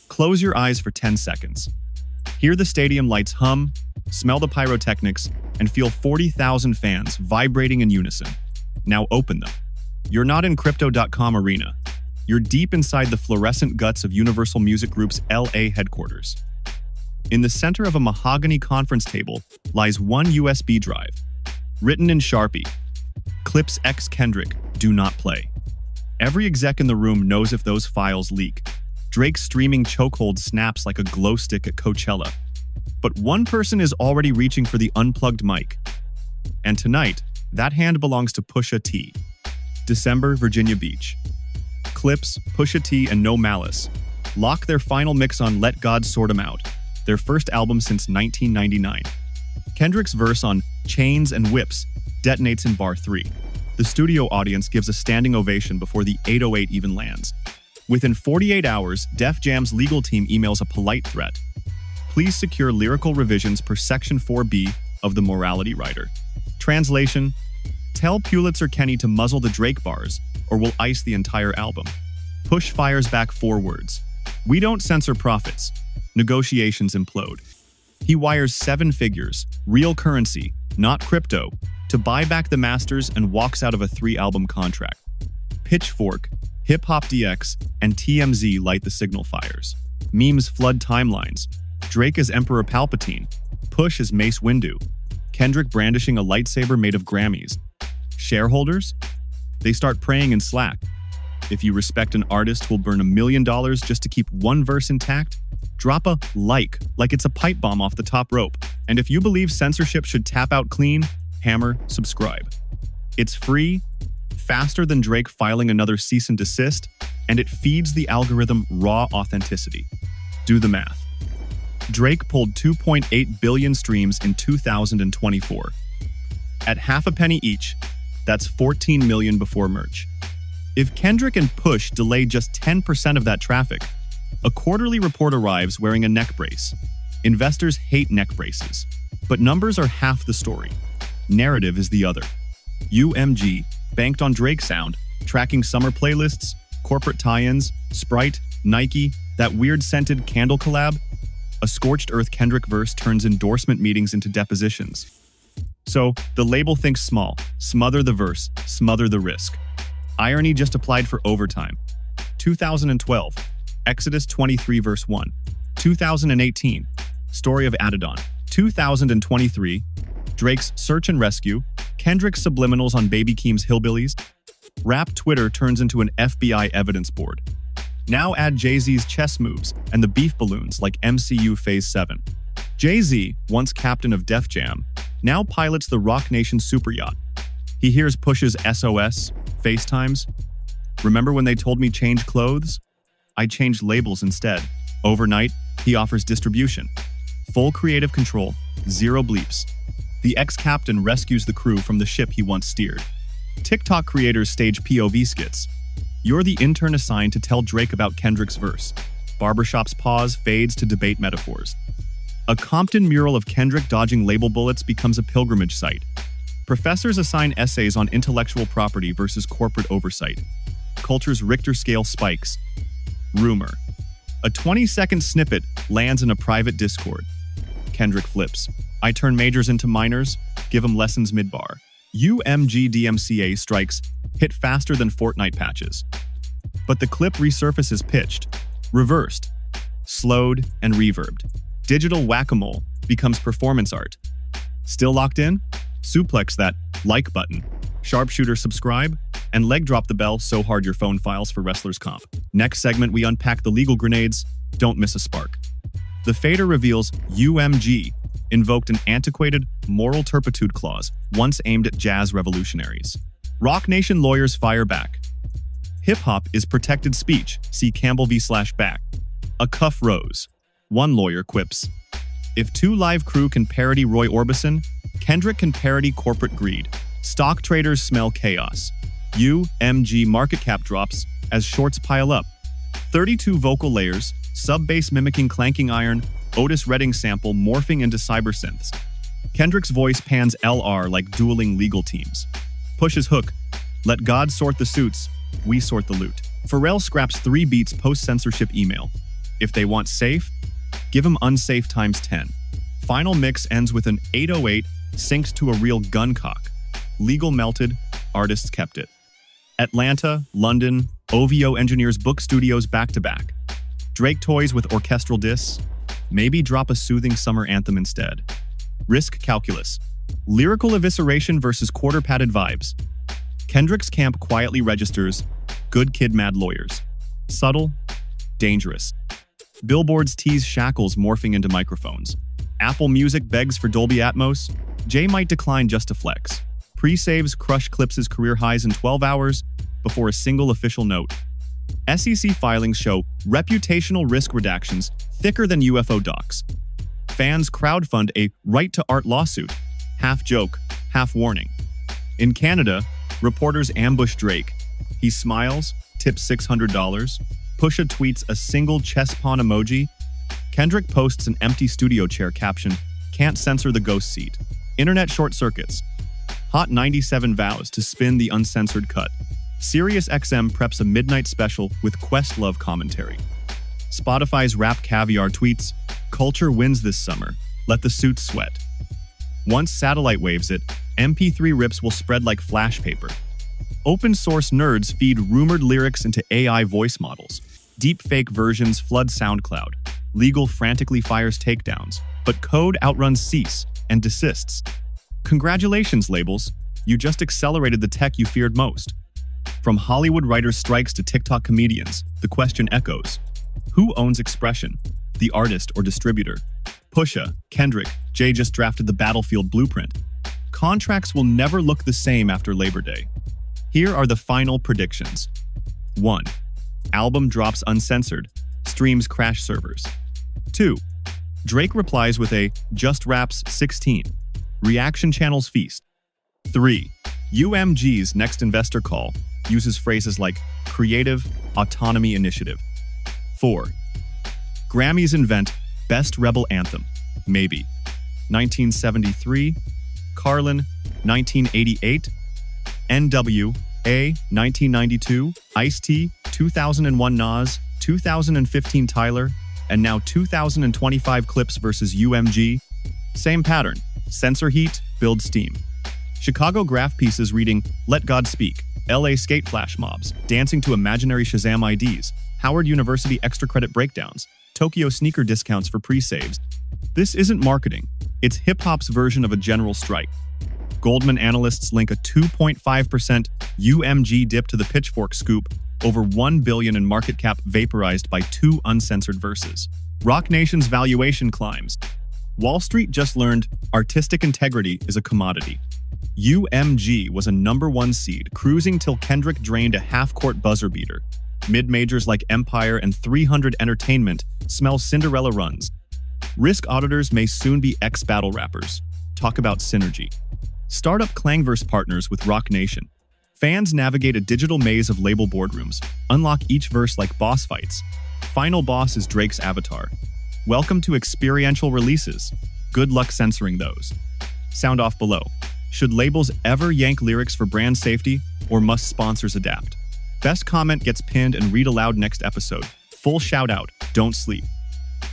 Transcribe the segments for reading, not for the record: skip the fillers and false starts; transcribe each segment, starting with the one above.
Close your eyes for 10 seconds. Hear the stadium lights hum, smell the pyrotechnics, and feel 40,000 fans vibrating in unison. Now open them. You're not in Crypto.com arena. You're deep inside the fluorescent guts of Universal Music Group's LA headquarters. In the center of a mahogany conference table lies one USB drive. Written in Sharpie, Clipse X Kendrick, do not play. Every exec in the room knows if those files leak. Drake's streaming chokehold snaps like a glow stick at Coachella. But one person is already reaching for the unplugged mic. And tonight, that hand belongs to Pusha T. December, Virginia Beach. Clipse, Pusha T, and No Malice lock their final mix on Let God Sort 'Em Out, their first album since 1999. Kendrick's verse on Chains and Whips detonates in bar 3. The studio audience gives a standing ovation before the 808 even lands. Within 48 hours, Def Jam's legal team emails a polite threat. Please secure lyrical revisions per Section 4B of the Morality Rider. Translation: tell Pulitzer Kenny to muzzle the Drake bars, or we'll ice the entire album. Push fires back 4 words. We don't censor profits. Negotiations implode. He wires 7 figures, real currency, not crypto, to buy back the masters and walks out of a 3-album contract. Pitchfork, Hip Hop DX, and TMZ light the signal fires. Memes flood timelines. Drake as Emperor Palpatine, Push as Mace Windu, Kendrick brandishing a lightsaber made of Grammys. Shareholders? They start praying in Slack. If you respect an artist who'll burn $1 million just to keep one verse intact, drop a like it's a pipe bomb off the top rope. And if you believe censorship should tap out clean, hammer subscribe. It's free, faster than Drake filing another cease and desist, and it feeds the algorithm raw authenticity. Do the math. Drake pulled 2.8 billion streams in 2024. At half a penny each, that's 14 million before merch. If Kendrick and Push delay just 10% of that traffic, a quarterly report arrives wearing a neck brace. Investors hate neck braces, but numbers are half the story. Narrative is the other. UMG banked on Drake sound, tracking summer playlists, corporate tie-ins, Sprite, Nike, that weird scented candle collab. A scorched earth Kendrick verse turns endorsement meetings into depositions. So, the label thinks small. Smother the verse, smother the risk. Irony just applied for overtime. 2012, Exodus 23 verse 1. 2018, Story of Adidon. 2023, Drake's Search and Rescue. Kendrick's subliminals on Baby Keem's Hillbillies. Rap Twitter turns into an FBI evidence board. Now add Jay-Z's chess moves and the beef balloons like MCU Phase 7. Jay-Z, once captain of Def Jam, now pilots the Roc Nation super yacht. He hears Push's SOS, FaceTimes. Remember when they told me change clothes? I changed labels instead. Overnight, he offers distribution. Full creative control, 0 bleeps. The ex-captain rescues the crew from the ship he once steered. TikTok creators stage POV skits. You're the intern assigned to tell Drake about Kendrick's verse. Barbershop's pause fades to debate metaphors. A Compton mural of Kendrick dodging label bullets becomes a pilgrimage site. Professors assign essays on intellectual property versus corporate oversight. Culture's Richter scale spikes. Rumor. A 20-second snippet lands in a private Discord. Kendrick flips. I turn majors into minors, give them lessons mid-bar. UMG DMCA strikes hit faster than Fortnite patches. But the clip resurfaces pitched, reversed, slowed, and reverbed. Digital whack-a-mole becomes performance art. Still locked in? Suplex that like button, sharpshooter subscribe, and leg drop the bell so hard your phone files for Wrestlers Comp. Next segment, we unpack the legal grenades. Don't miss a spark. The fader reveals UMG invoked an antiquated moral turpitude clause once aimed at jazz revolutionaries. Roc Nation lawyers fire back. Hip-hop is protected speech. See Campbell v/back. Acuff-Rose. One lawyer quips, if 2 Live Crew can parody Roy Orbison, Kendrick can parody corporate greed. Stock traders smell chaos. UMG market cap drops as shorts pile up. 32 vocal layers, sub-bass mimicking clanking iron, Otis Redding sample morphing into cybersynths. Kendrick's voice pans LR like dueling legal teams. Push's hook, let God sort the suits, we sort the loot. Pharrell scraps 3 beats post-censorship email. If they want safe, give them unsafe times 10. Final mix ends with an 808 synced to a real gun cock. Legal melted, artists kept it. Atlanta, London, OVO engineers book studios back-to-back. Drake toys with orchestral discs. Maybe drop a soothing summer anthem instead. Risk calculus. Lyrical evisceration versus quarter-padded vibes. Kendrick's camp quietly registers good kid mad lawyers. Subtle, dangerous. Billboards tease shackles morphing into microphones. Apple Music begs for Dolby Atmos. Jay might decline just to flex. Pre-saves crush Clipse's career highs in 12 hours before a single official note. SEC filings show reputational risk redactions thicker than UFO docs. Fans crowdfund a right-to-art lawsuit. Half joke, half warning. In Canada, reporters ambush Drake. He smiles, tips $600. Pusha tweets a single chest pawn emoji. Kendrick posts an empty studio chair caption, "Can't censor the ghost seat." Internet short circuits. Hot 97 vows to spin the uncensored cut. SiriusXM preps a midnight special with Questlove commentary. Spotify's Rap Caviar tweets, "Culture wins this summer. Let the suits sweat." Once satellite waves it, MP3 rips will spread like flash paper. Open source nerds feed rumored lyrics into AI voice models. Deepfake versions flood SoundCloud. Legal frantically fires takedowns, but code outruns cease and desists. Congratulations, labels. You just accelerated the tech you feared most. From Hollywood writers' strikes to TikTok comedians, the question echoes. Who owns expression? The artist or distributor? Pusha, Kendrick, Jay just drafted the battlefield blueprint. Contracts will never look the same after Labor Day. Here are the final predictions. 1. Album drops uncensored. Streams crash servers. 2. Drake replies with a "Just Raps 16." Reaction channels feast. 3. UMG's next investor call uses phrases like creative, autonomy initiative. 4. Grammys invent best rebel anthem, maybe. 1973, Carlin, 1988, NWA, 1992, Ice-T, 2001 Nas, 2015 Tyler, and now 2025 Clipse versus UMG. Same pattern, censor heat, build steam. Chicago graph pieces reading "Let God Speak," LA skate flash mobs, dancing to imaginary Shazam IDs, Howard University extra credit breakdowns, Tokyo sneaker discounts for pre-saves. This isn't marketing, it's hip-hop's version of a general strike. Goldman analysts link a 2.5% UMG dip to the Pitchfork scoop, over $1 billion in market cap vaporized by 2 uncensored verses. Roc Nation's valuation climbs. Wall Street just learned artistic integrity is a commodity. UMG was a #1 seed, cruising till Kendrick drained a half-court buzzer beater. Mid-majors like Empire and 300 Entertainment smell Cinderella runs. Risk auditors may soon be ex-battle rappers. Talk about synergy. Startup Clangverse partners with Roc Nation. Fans navigate a digital maze of label boardrooms, unlock each verse like boss fights. Final boss is Drake's avatar. Welcome to experiential releases. Good luck censoring those. Sound off below. Should labels ever yank lyrics for brand safety, or must sponsors adapt? Best comment gets pinned and read aloud next episode. Full shout out, don't sleep.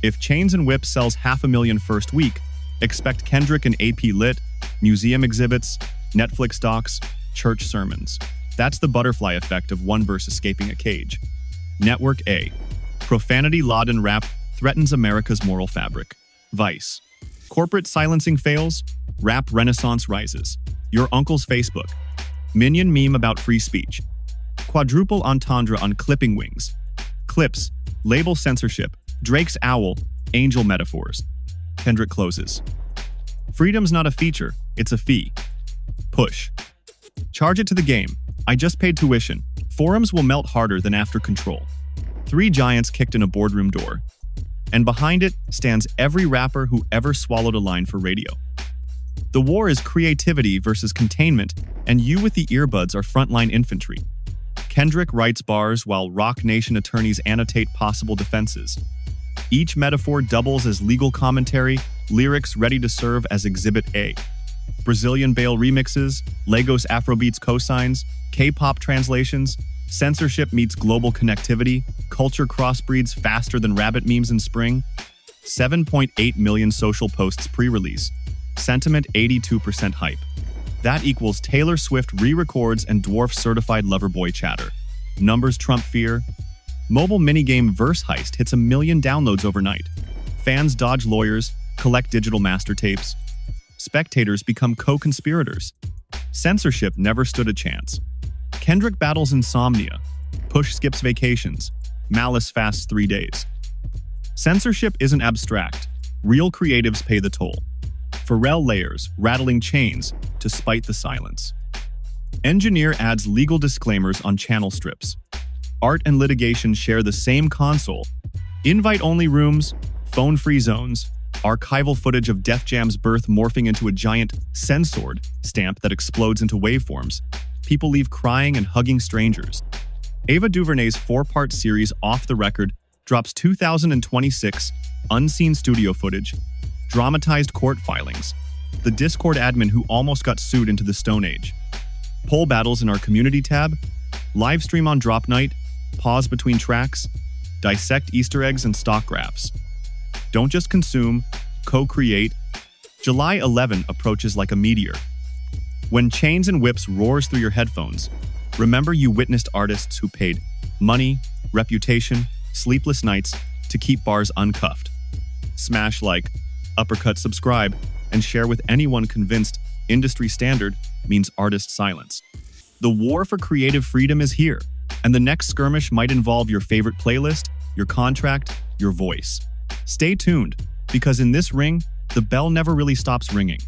If Chains and Whip sells 500,000 first week, expect Kendrick and AP lit, museum exhibits, Netflix docs, church sermons. That's the butterfly effect of one verse escaping a cage. Network A. Profanity-laden rap threatens America's moral fabric. Vice. Corporate silencing fails, rap renaissance rises. Your uncle's Facebook. Minion meme about free speech. Quadruple entendre on clipping wings. Clipse. Label censorship. Drake's owl. Angel metaphors. Kendrick closes. Freedom's not a feature, it's a fee. Push. Charge it to the game. I just paid tuition. Forums will melt harder than after Control. 3 giants kicked in a boardroom door. And behind it stands every rapper who ever swallowed a line for radio. The war is creativity versus containment, and you with the earbuds are frontline infantry. Kendrick writes bars while Roc Nation attorneys annotate possible defenses. Each metaphor doubles as legal commentary, lyrics ready to serve as Exhibit A. Brazilian Bale remixes, Lagos Afrobeats cosigns, K-pop translations, Censorship meets global connectivity, culture crossbreeds faster than rabbit memes in spring, 7.8 million social posts pre-release, sentiment 82% hype. That equals Taylor Swift re-records and dwarfs certified lover boy chatter. Numbers trump fear. Mobile minigame Verse Heist hits 1 million downloads overnight. Fans dodge lawyers, collect digital master tapes. Spectators become co-conspirators. Censorship never stood a chance. Kendrick battles insomnia. Push skips vacations. Malice fasts 3 days. Censorship isn't abstract. Real creatives pay the toll. Pharrell layers, rattling chains to spite the silence. Engineer adds legal disclaimers on channel strips. Art and litigation share the same console. Invite-only rooms, phone-free zones, archival footage of Def Jam's birth morphing into a giant censored stamp that explodes into waveforms. People leave crying and hugging strangers. Ava DuVernay's 4-part series Off the Record drops 2026 unseen studio footage, dramatized court filings, the Discord admin who almost got sued into the Stone Age, poll battles in our community tab, live stream on drop night, pause between tracks, dissect Easter eggs and stock graphs. Don't just consume, co-create. July 11 approaches like a meteor. When Chains and Whips roars through your headphones, remember you witnessed artists who paid money, reputation, sleepless nights to keep bars uncuffed. Smash like, uppercut subscribe, and share with anyone convinced industry standard means artist silence. The war for creative freedom is here, and the next skirmish might involve your favorite playlist, your contract, your voice. Stay tuned, because in this ring, the bell never really stops ringing.